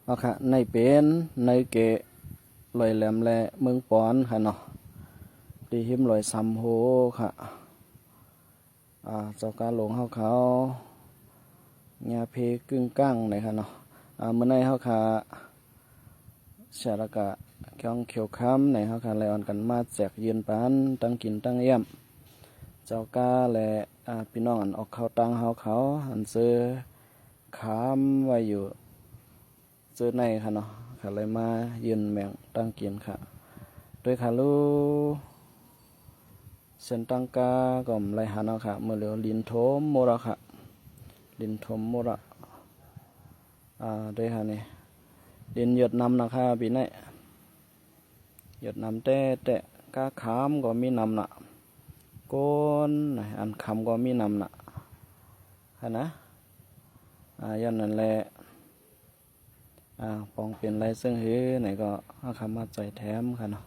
เอาค่ะในเป็นในเกะลอยแหลมแลเมืองปอนค่ะเนาะดีหิมลอยซ้ำโหค่ะเจ้าการหลงเฮาเขาญาเพกึ่งก้างไหนค่ะเนาะเมื่อในเฮาค่ะเสียละกะเขียวเขียวค้ำไหนเฮาค่ะไลออนกันมาแจกยืนปานตั้งกินตั้งเยี่ยมเจ้ากาและพี่น้องอันออกเขาตังเฮาเขาอันซื้อค้ำไว้อยู่ซื้อในค่ะเนาะค่ะเลยมายืนแมงตั้งกินค่ะด้วยค่ะลูเส้นตังกาก็มไรหาเนาะค่ะเมื่อเหลียวลินโทมโมระค่ะลินโทมโมระด้วยค่ะนี่ลินหยดนำนะคะปีนี้หยดนำแต่กาขามก็มีนำน่ะก้นอันคำก็มีนำน่ะค่ะนะย้อนนั่นแหละปองเป็นไรซึ่งหือไหนก็คำมาใจแถมค่ะเนาะ